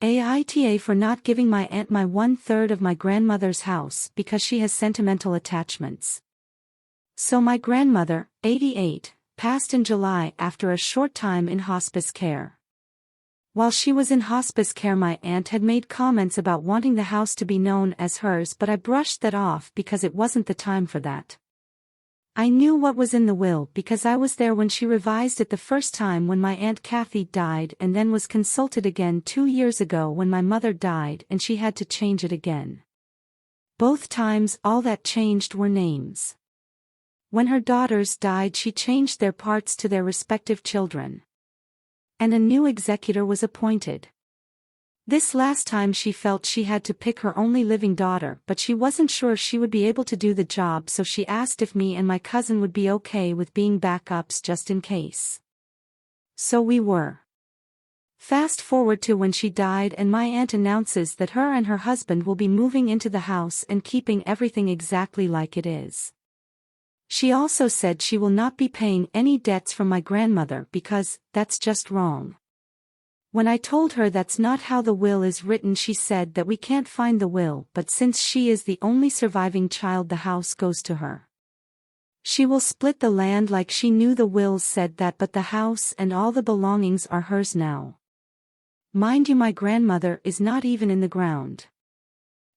AITA for not giving my aunt my 1/3 of my grandmother's house because she has sentimental attachments. So my grandmother, 88, passed in July after a short time in hospice care. While she was in hospice care, my aunt had made comments about wanting the house to be known as hers, but I brushed that off because it wasn't the time for that. I knew what was in the will because I was there when she revised it the first time when my Aunt Kathy died, and then was consulted again 2 years ago when my mother died and she had to change it again. Both times all that changed were names. When her daughters died, she changed their parts to their respective children. And a new executor was appointed. This last time she felt she had to pick her only living daughter, but she wasn't sure she would be able to do the job, so she asked if me and my cousin would be okay with being backups just in case. So we were. Fast forward to when she died and my aunt announces that her and her husband will be moving into the house and keeping everything exactly like it is. She also said she will not be paying any debts from my grandmother because that's just wrong. When I told her that's not how the will is written, she said that we can't find the will, but since she is the only surviving child, the house goes to her. She will split the land like she knew the will said that, but the house and all the belongings are hers now. Mind you, my grandmother is not even in the ground.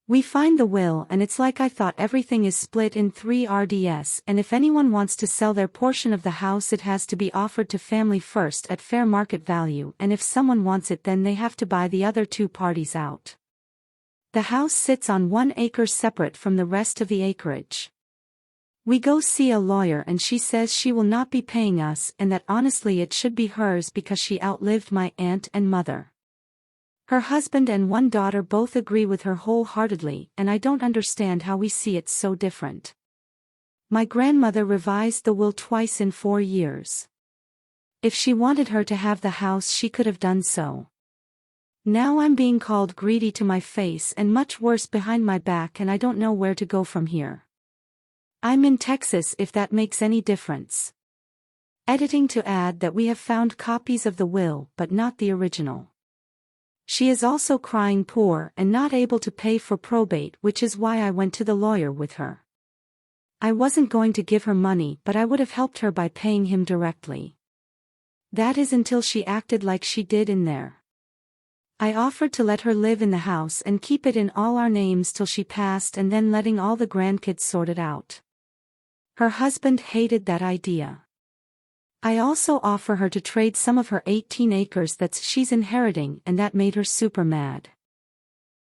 We find the will and it's like I thought everything is split in 3 RDS, and if anyone wants to sell their portion of the house it has to be offered to family first at fair market value, and if someone wants it then they have to buy the other 2 parties out. The house sits on 1 acre separate from the rest of the acreage. We go see a lawyer and she says she will not be paying us and that honestly it should be hers because she outlived my aunt and mother. Her husband and 1 daughter both agree with her wholeheartedly, and I don't understand how we see it so different. My grandmother revised the will twice in 4 years. If she wanted her to have the house she could have done so. Now I'm being called greedy to my face and much worse behind my back, and I don't know where to go from here. I'm in Texas, if that makes any difference. Editing to add that we have found copies of the will but not the original. She is also crying poor and not able to pay for probate, which is why I went to the lawyer with her. I wasn't going to give her money, but I would have helped her by paying him directly. That is until she acted like she did in there. I offered to let her live in the house and keep it in all our names till she passed, and then letting all the grandkids sort it out. Her husband hated that idea. I also offer her to trade some of her 18 acres that she's inheriting, and that made her super mad.